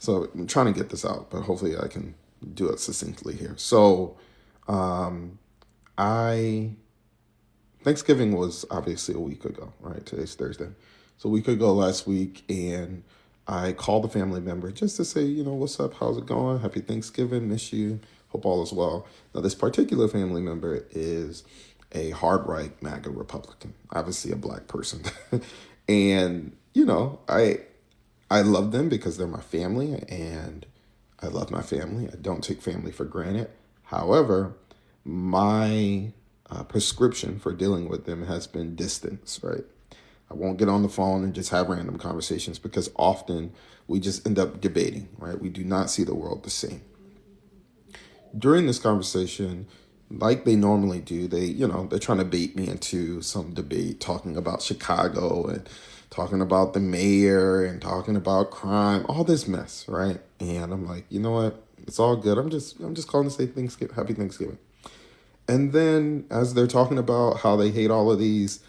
So I'm trying to get this out, but hopefully I can do it succinctly here. So um, I Thanksgiving was obviously a week ago, right? Today's Thursday. So a week ago last week, and I called a family member just to say, what's up? How's it going? Happy Thanksgiving. Miss you. Hope all is well. Now, this particular family member is a hard right MAGA Republican, obviously a black person. And, I love them because they're my family and I love my family. I don't take family for granted. However, my prescription for dealing with them has been distance, right? I won't get on the phone and just have random conversations because often we just end up debating, right? We do not see the world the same. During this conversation, like they normally do, they're trying to bait me into some debate talking about Chicago and talking about the mayor and talking about crime, all this mess, right? And I'm like, you know what? It's all good. I'm just calling to say Thanksgiving, happy Thanksgiving. And then as they're talking about how they hate all of these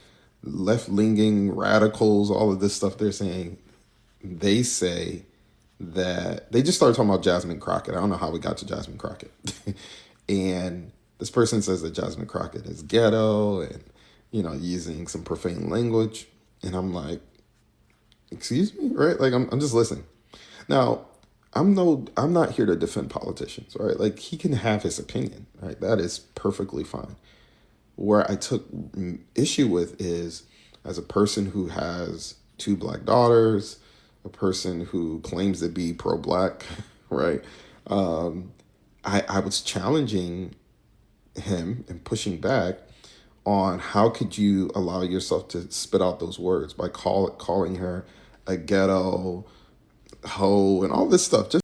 left-leaning radicals, all of this stuff they're saying, they say that they just started talking about Jasmine Crockett. I don't know how we got to Jasmine Crockett. And this person says that Jasmine Crockett is ghetto and, using some profane language. And I'm like, excuse me, right? Like I'm just listening. Now, I'm not here to defend politicians, right? Like he can have his opinion, right? That is perfectly fine. Where I took issue with is as a person who has two black daughters, a person who claims to be pro-black, right? Um, I was challenging him and pushing back on how could you allow yourself to spit out those words by calling her a ghetto hoe and all this stuff. Just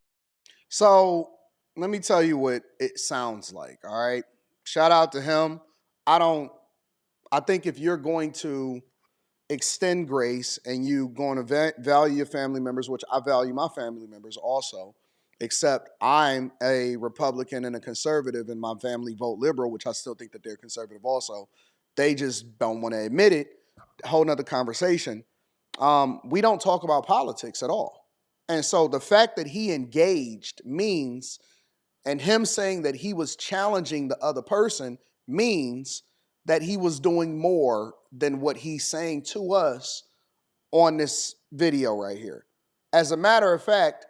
So let me tell you what it sounds like. All right. Shout out to him. I don't, I think if you're going to extend grace and you going to value your family members, which I value my family members also, except I'm a Republican and a conservative and my family vote liberal, which I still think that they're conservative also. They just don't want to admit it. Whole nother conversation. We don't talk about politics at all. And so the fact that he engaged means, and him saying that he was challenging the other person means that he was doing more than what he's saying to us on this video right here. As a matter of fact,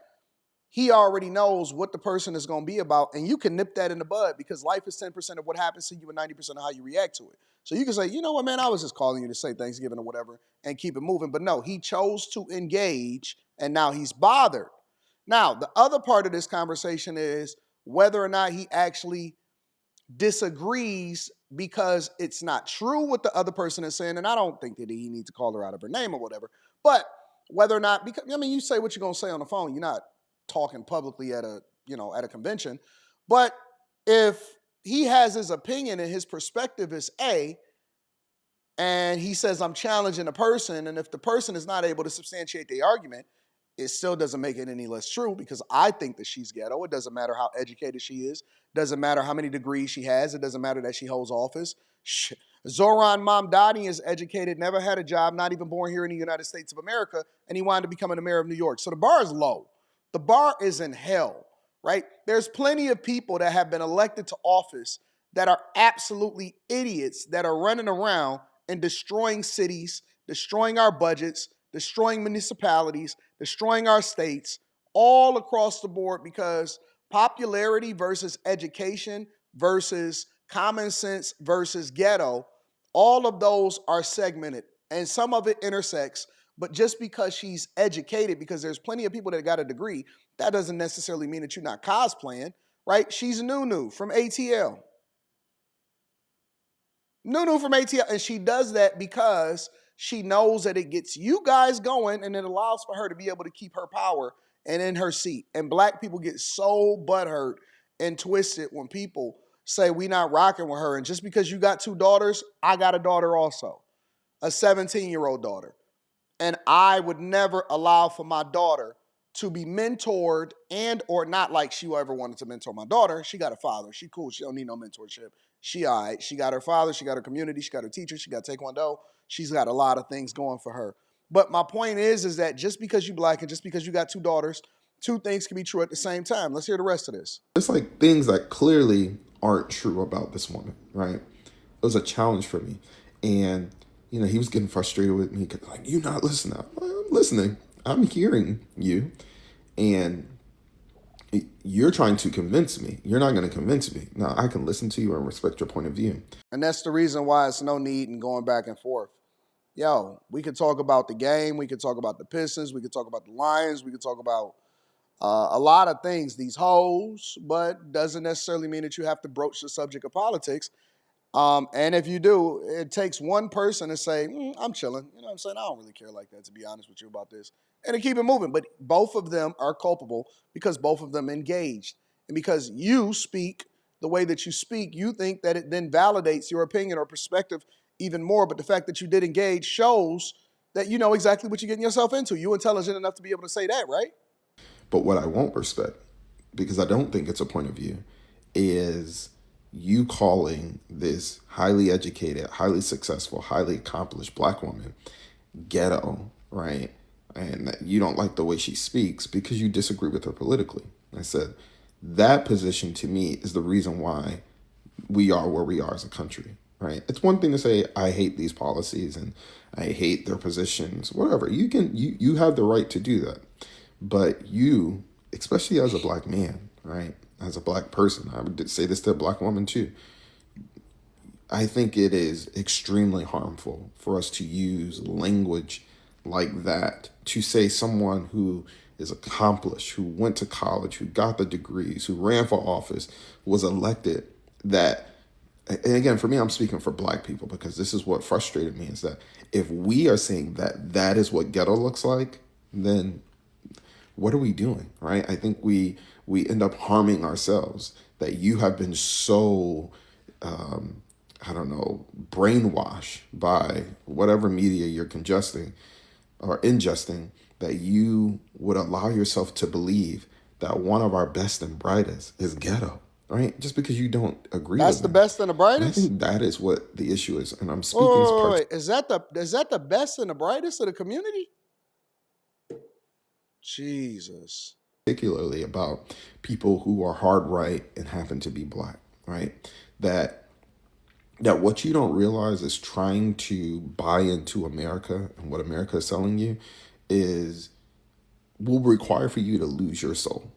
he already knows what the person is going to be about, and you can nip that in the bud because life is 10% of what happens to you and 90% of how you react to it. So you can say, you know what, man, I was just calling you to say Thanksgiving or whatever and keep it moving. But no, he chose to engage, and now he's bothered. Now, the other part of this conversation is whether or not he actually disagrees because it's not true what the other person is saying. And I don't think that he needs to call her out of her name or whatever. But whether or not, because I mean, you say what you're gonna say on the phone. You're not talking publicly at a convention. But if he has his opinion and his perspective is A, and he says I'm challenging a person, and if the person is not able to substantiate the argument, it still doesn't make it any less true because I think that she's ghetto. It doesn't matter how educated she is. Doesn't matter how many degrees she has. It doesn't matter that she holds office. Zoran Mamdani is educated, never had a job, not even born here in the United States of America, and he wanted to become the mayor of New York. So the bar is low. The bar is in hell, right? There's plenty of people that have been elected to office that are absolutely idiots that are running around and destroying cities, destroying our budgets, destroying municipalities, destroying our states, all across the board because popularity versus education versus common sense versus ghetto, all of those are segmented and some of it intersects. But just because she's educated, because there's plenty of people that got a degree, that doesn't necessarily mean that you're not cosplaying, right? She's Nunu from ATL. Nunu from ATL. And she does that because she knows that it gets you guys going and it allows for her to be able to keep her power and in her seat. And black people get so butthurt and twisted when people say we not rocking with her. And just because you got two daughters, I got a daughter also, a 17-year-old daughter. And I would never allow for my daughter to be mentored and or not like she ever wanted to mentor my daughter. She got a father. She cool. She don't need no mentorship. She all right. She got her father. She got her community. She got her teacher. She got taekwondo. She's got a lot of things going for her. But my point is that just because you black and just because you got two daughters two things can be true at the same time. Let's hear the rest of this. It's like things that clearly aren't true about this woman, right? It was a challenge for me. And, he was getting frustrated with me, like, you're not listening. I'm listening. I'm hearing you. And you're trying to convince me. You're not going to convince me. Now, I can listen to you and respect your point of view. And that's the reason why it's no need in going back and forth. Yo, we could talk about the game. We could talk about the Pistons. We could talk about the Lions. We could talk about a lot of things, these hoes, but doesn't necessarily mean that you have to broach the subject of politics. And if you do, it takes one person to say, I'm chilling. You know what I'm saying? I don't really care like that, to be honest with you about this. And to keep it moving. But both of them are culpable because both of them engaged. And because you speak the way that you speak, you think that it then validates your opinion or perspective even more. But the fact that you did engage shows that you know exactly what you're getting yourself into. You're intelligent enough to be able to say that, right? But what I won't respect, because I don't think it's a point of view, is you calling this highly educated, highly successful, highly accomplished black woman ghetto, right? And that you don't like the way she speaks because you disagree with her politically. I said that position to me is the reason why we are where we are as a country, right? It's one thing to say I hate these policies and I hate their positions, whatever. You have the right to do that. But you, especially as a black man, right? As a black person, I would say this to a black woman too. I think it is extremely harmful for us to use language like that to say someone who is accomplished, who went to college, who got the degrees, who ran for office, was elected, that, and again, for me, I'm speaking for black people because this is what frustrated me, is that if we are saying that that is what ghetto looks like, then what are we doing, right? I think we end up harming ourselves, that you have been so I don't know, brainwashed by whatever media you're congesting or ingesting, that you would allow yourself to believe that one of our best and brightest is ghetto, right? Just because you don't agree That's with the them. best and the And I brightest? think that is what the issue is. And I'm speaking Wait. Is that the best and the brightest of the community? Jesus. particularly about people who are hard right and happen to be black, right? That what you don't realize is trying to buy into America and what America is selling you is will require for you to lose your soul.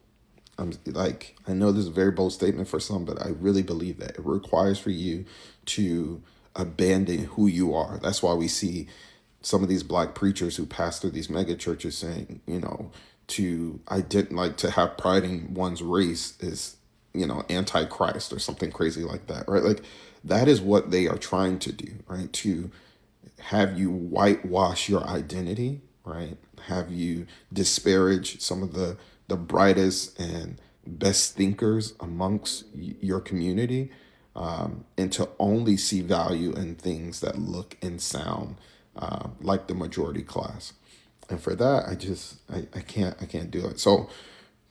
I'm like, I know this is a very bold statement for some, but I really believe that it requires for you to abandon who you are. That's why we see some of these black preachers who pastor these mega churches saying, to I didn't like to have pride in one's race is, antichrist or something crazy like that, right? Like that is what they are trying to do, right? To have you whitewash your identity, right? Have you disparage some of the brightest and best thinkers amongst your community, and to only see value in things that look and sound like the majority class. And for that, I can't do it. So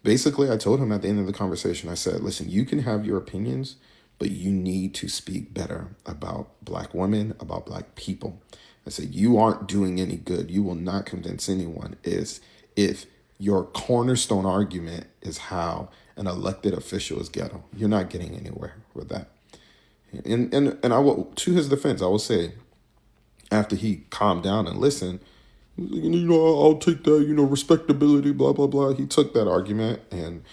basically, I told him at the end of the conversation, I said, listen, you can have your opinions, but you need to speak better about black women, about black people. I said, you aren't doing any good. You will not convince anyone is if your cornerstone argument is how an elected official is ghetto. You're not getting anywhere with that. And I will, to his defense, I will say, after he calmed down and listened, I'll take that, respectability, blah blah blah. He took that argument, and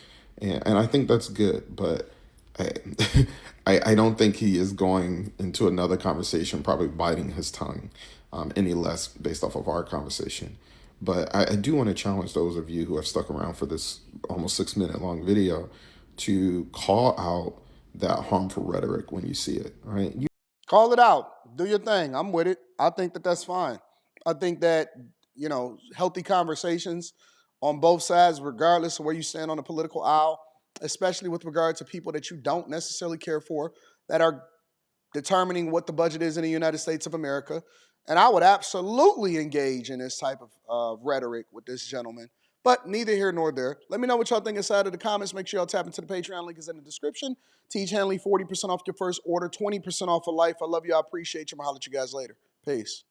I think that's good. But I, I don't think he is going into another conversation, probably biting his tongue, any less based off of our conversation. But I do want to challenge those of you who have stuck around for this almost 6 minute long video to call out that harmful rhetoric when you see it. Right? Call it out. Do your thing. I'm with it. I think that that's fine. I think that, healthy conversations on both sides, regardless of where you stand on the political aisle, especially with regard to people that you don't necessarily care for, that are determining what the budget is in the United States of America. And I would absolutely engage in this type of rhetoric with this gentleman. But neither here nor there. Let me know what y'all think inside of the comments. Make sure y'all tap into the Patreon. Link is in the description. Teach Hanley 40% off your first order, 20% off for life. I love you. I appreciate you. I'm going to holler at you guys later. Peace.